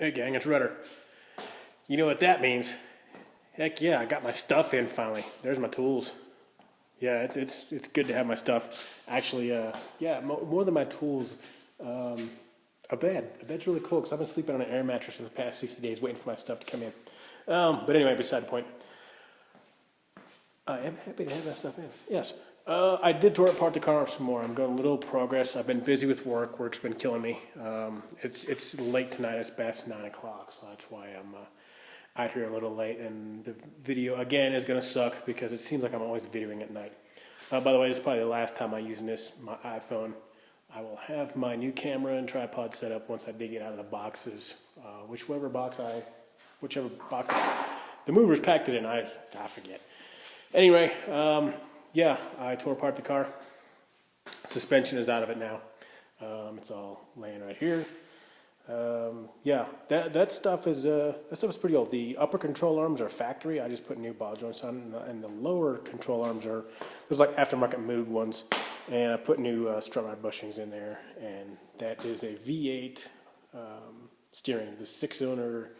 Hey gang, it's Rudder. You know what that means? Heck yeah, I got my stuff in finally. There's my tools. Yeah, it's good to have my stuff. Actually, yeah, more than my tools, a bed. A bed's really cool because I've been sleeping on an air mattress for the past 60 days waiting for my stuff to come in. But anyway, beside the point. I am happy to have that stuff in. Yes. I did tore apart the car some more. I'm going a little progress. I've been busy with work. Work's been killing me. It's late tonight. It's past 9 o'clock, so that's why I'm out here a little late. And the video, again, is going to suck because it seems like I'm always videoing at night. By the way, this is probably the last time I'm using my iPhone. I will have my new camera and tripod set up once I dig it out of the boxes. Whichever box the movers packed it in. I forget. Anyway, yeah, I tore apart the car. Suspension is out of it now. It's all laying right here. Yeah, that stuff is pretty old. The upper control arms are factory. I just put new ball joints on, and the lower control arms are there's like aftermarket Moog ones, and I put new strut rod bushings in there, and that is a V8 steering. The 6-cylinder.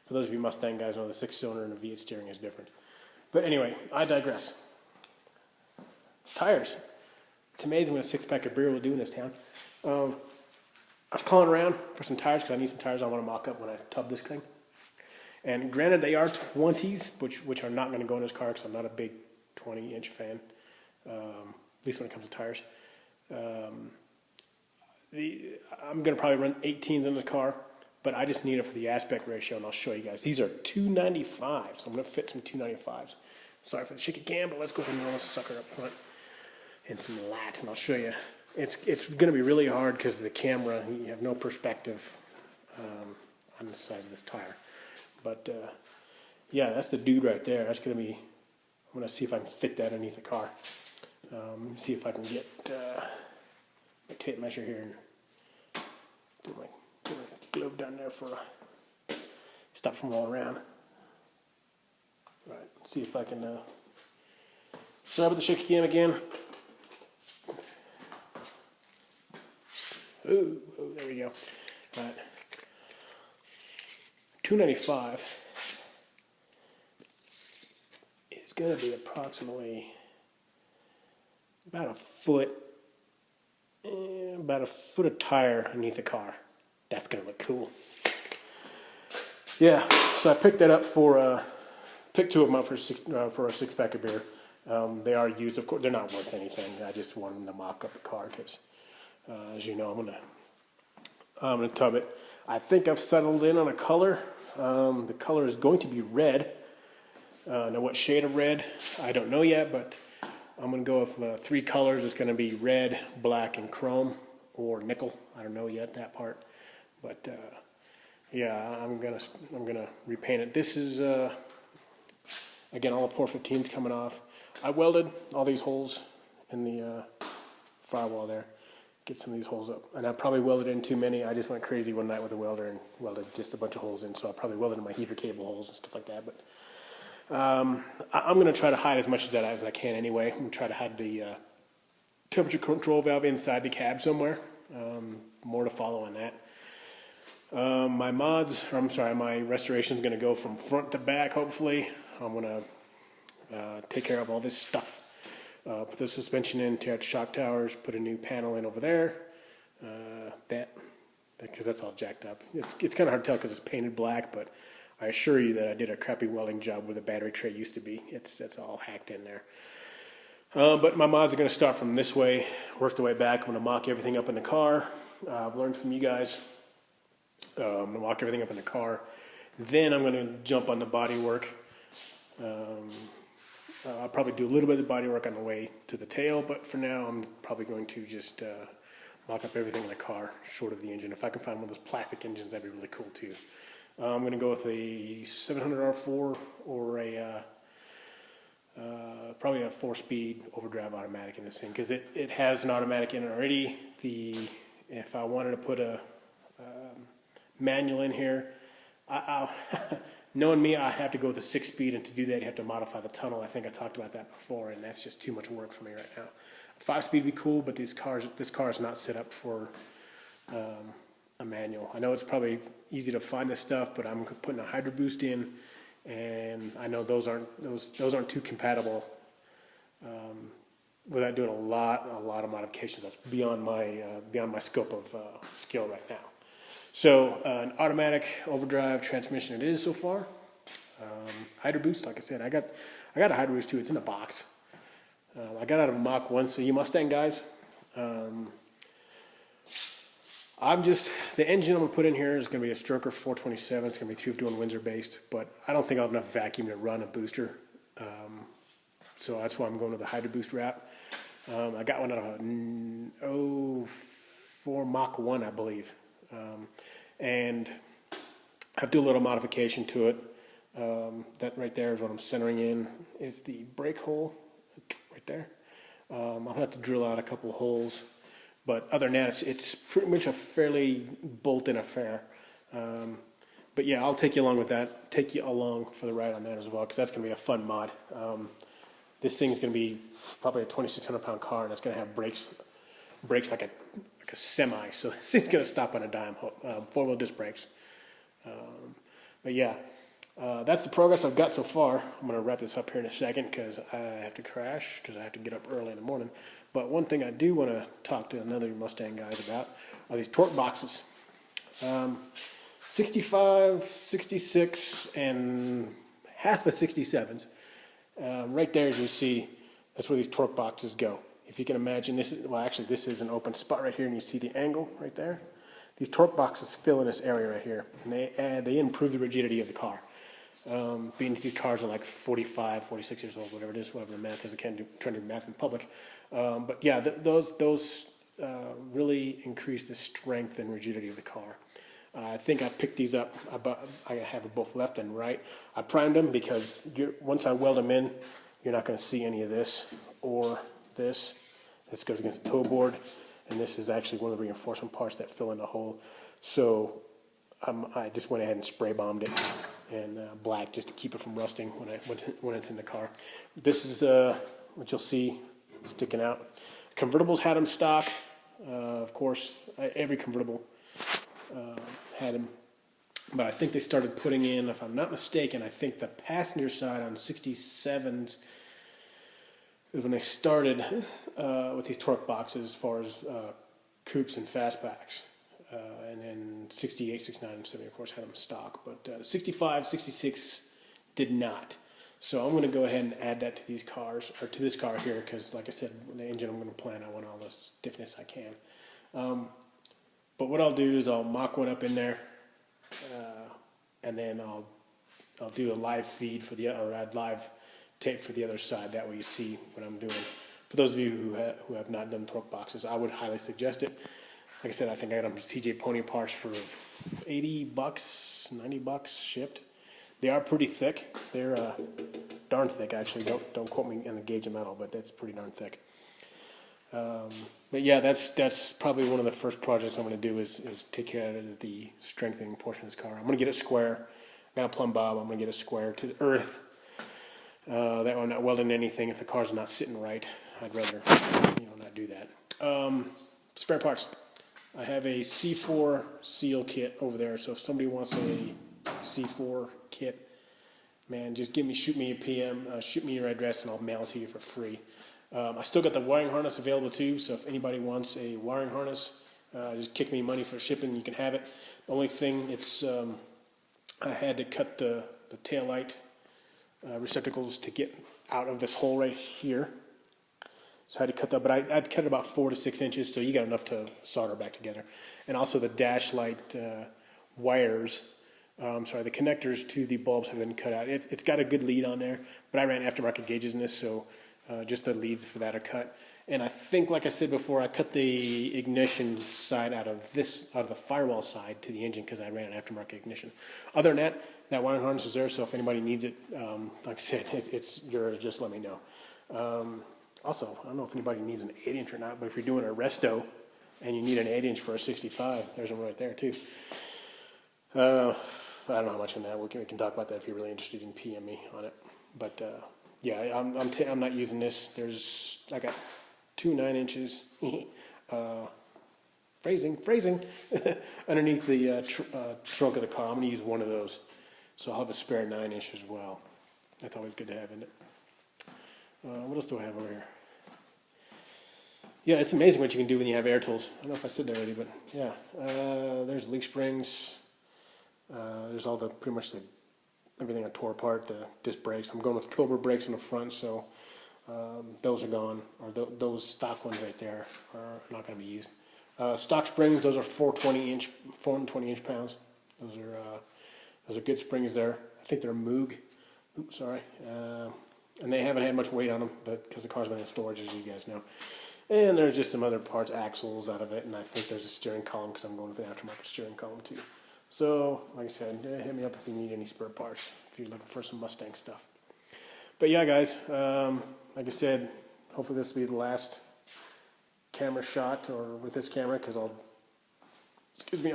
For those of you Mustang guys know, the 6-cylinder and the V8 steering is different. But anyway, I digress. Tires. It's amazing what a 6-pack of beer will do in this town. I was calling around for some tires because I need some tires I want to mock up when I tub this thing. And granted, they are 20s, which are not going to go in this car because I'm not a big 20-inch fan, at least when it comes to tires. I'm going to probably run 18s in this car, but I just need it for the aspect ratio, and I'll show you guys. These are 295, so I'm going to fit some 295s. Sorry for the shaky cam, but let's go ahead and roll this sucker up front and some light, and I'll show you. It's going to be really hard because the camera, you have no perspective on the size of this tire. But yeah, that's the dude right there. That's going to be, I'm going to see if I can fit that underneath the car. See if I can get my tape measure here and do my glove down there for stop from rolling around. All right, see if I can sorry about the shaky cam again. Ooh, there we go. All right. 295 is going to be approximately about a foot of tire underneath the car. That's going to look cool. Yeah, so I picked that up picked two of them up for a 6-pack of beer. They are used, of course. They're not worth anything. I just wanted them to mock up the car because, as you know, I'm gonna tub it. I think I've settled in on a color. The color is going to be red. Now, what shade of red? I don't know yet, but I'm gonna go with 3 colors. It's gonna be red, black, and chrome, or nickel. I don't know yet that part, but yeah, I'm gonna repaint it. This is again, all the 415s coming off. I welded all these holes in the firewall there. Get some of these holes up. And I probably welded in too many. I just went crazy one night with a welder and welded just a bunch of holes in. So I probably welded in my heater cable holes and stuff like that. But I'm going to try to hide as much of that as I can anyway. I'm going to try to hide the temperature control valve inside the cab somewhere. More to follow on that. My restoration is going to go from front to back, hopefully. I'm going to take care of all this stuff. Put the suspension in, tear out the shock towers, put a new panel in over there. Because that's all jacked up. It's kind of hard to tell because it's painted black, but I assure you that I did a crappy welding job where the battery tray used to be. It's all hacked in there. But my mods are going to start from this way, work the way back. I'm going to mock everything up in the car. I've learned from you guys. I'm going to mock everything up in the car. Then I'm going to jump on the body work. I'll probably do a little bit of the body work on the way to the tail, but for now I'm probably going to just mock up everything in the car, short of the engine. If I can find one of those plastic engines, that'd be really cool too. I'm going to go with a 700R4 or probably a 4-speed overdrive automatic in this thing because it has an automatic in it already. If I wanted to put a manual in here, knowing me, I have to go with a 6-speed, and to do that, you have to modify the tunnel. I think I talked about that before, and that's just too much work for me right now. 5-speed would be cool, but this car is not set up for a a manual. I know it's probably easy to find this stuff, but I'm putting a Hydro Boost in, and I know those aren't too compatible without doing a lot of modifications. That's beyond my scope of skill right now. So an automatic overdrive transmission it is so far. Hydro Boost, like I said, I got a Hydro Boost too. It's in a box. I got out of Mach 1, so you Mustang guys. The engine I'm going to put in here is going to be a Stroker 427. It's going to be 351 Windsor based, but I don't think I'll have enough vacuum to run a booster. So that's why I'm going to the Hydro Boost wrap. I got one out of 04 Mach 1, I believe. And I do a little modification to it. That right there is what I'm centering in, is the brake hole right there. I'll have to drill out a couple of holes, but other than that, it's pretty much a fairly bolt-in affair. But yeah, I'll take you along with that. Take you along for the ride on that as well, because that's going to be a fun mod. This thing's going to be probably a 2,600-pound car, and it's going to have brakes like a semi. So this thing's going to stop on a dime. 4-wheel disc brakes. But yeah. That's the progress I've got so far. I'm going to wrap this up here in a second because I have to crash because I have to get up early in the morning. But one thing I do want to talk to another Mustang guys about are these torque boxes. 65, 66, and half of 67s. Right there, as you see, that's where these torque boxes go. If you can imagine, this is an open spot right here, and you see the angle right there. These torque boxes fill in this area right here, and they improve the rigidity of the car. Being these cars are like 45, 46 years old, whatever it is, whatever the math is. I can't trying to do math in public. But yeah, those really increase the strength and rigidity of the car. I think I picked these up. I have both left and right. I primed them because once I weld them in, you're not going to see any of this or this. This goes against the toe board, and this is actually one of the reinforcement parts that fill in the hole. So I just went ahead and spray bombed it in black just to keep it from rusting when it's in the car. This is what you'll see sticking out. Convertibles had them stock. Of course, every convertible had them. But I think they started putting in, if I'm not mistaken, I think the passenger side on 67s is when they started with these torque boxes as far as coupes and fastbacks. And then 68, 69, and 70, of course, had them stock. But 65, 66 did not. So I'm going to go ahead and add that to these cars, or to this car here, because, like I said, the engine I'm going to plan, I want all the stiffness I can. But what I'll do is I'll mock one up in there, and then I'll do a live feed for or add live tape for the other side. That way you see what I'm doing. For those of you who have not done torque boxes, I would highly suggest it. Like I said, I think I got them CJ Pony parts for $80, $90 shipped. They are pretty thick. They're darn thick, actually. Don't quote me on the gauge of metal, but that's pretty darn thick. But yeah, that's probably one of the first projects I'm going to do is take care of the strengthening portion of this car. I'm going to get it square. I got a plumb bob. I'm going to get it square to the earth. That way I'm not welding anything if the car's not sitting right. I'd rather not do that. Spare parts. I have a C4 seal kit over there, so if somebody wants a C4 kit, man, just shoot me a PM, shoot me your address, and I'll mail it to you for free. I still got the wiring harness available too, so if anybody wants a wiring harness, just kick me money for shipping, you can have it. The only thing, I had to cut the taillight receptacles to get out of this hole right here. So I had to cut that, but I'd cut it about 4 to 6 inches, so you got enough to solder back together. And also the dash light wires, the connectors to the bulbs have been cut out. It's got a good lead on there, but I ran aftermarket gauges in this, so just the leads for that are cut. And I think, like I said before, I cut the ignition side out of the firewall side to the engine because I ran an aftermarket ignition. Other than that wiring harness is there, so if anybody needs it, like I said, it's yours, just let me know. Also, I don't know if anybody needs an 8-inch or not, but if you're doing a resto and you need an 8-inch for a 65, there's one right there too. I don't know how much on that. We can talk about that if you're really interested in PM me on it. But yeah, I'm not using this. I got 2 9-inches phrasing, underneath the trunk of the car. I'm going to use one of those. So I'll have a spare 9-inch as well. That's always good to have, isn't it? What else do I have over here? Yeah, it's amazing what you can do when you have air tools. I don't know if I said that already, but yeah. There's leaf springs. There's all the, pretty much everything I tore apart, the disc brakes. I'm going with Cobra brakes in the front, so those are gone. Or those stock ones right there are not going to be used. Stock springs, those are 420 pounds. Those are good springs there. I think they're Moog. Oops, sorry. And they haven't had much weight on them, but because the car's been in storage, as you guys know. And there's just some other parts, axles out of it, and I think there's a steering column because I'm going with an aftermarket steering column too. So, like I said, hit me up if you need any spare parts, if you're looking for some Mustang stuff. But yeah, guys, like I said, hopefully this will be the last camera shot, or with this camera, because I'll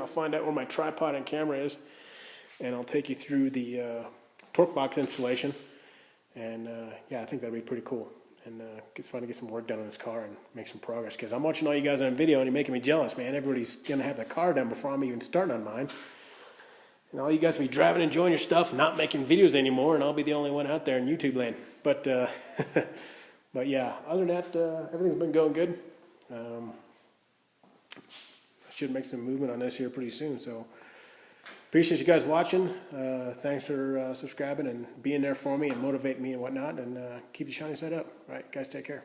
find out where my tripod and camera is, and I'll take you through the torque box installation. And yeah, I think that'd be pretty cool. And it's fun to get some work done on this car and make some progress, because I'm watching all you guys on video and you're making me jealous, man. Everybody's going to have the car done before I'm even starting on mine. And all you guys will be driving, enjoying your stuff, not making videos anymore, and I'll be the only one out there in YouTube land. But but yeah, other than that, everything's been going good. I should make some movement on this here pretty soon. So appreciate you guys watching. Thanks for subscribing and being there for me and motivating me and whatnot. And keep your shiny side up. All right, guys, take care.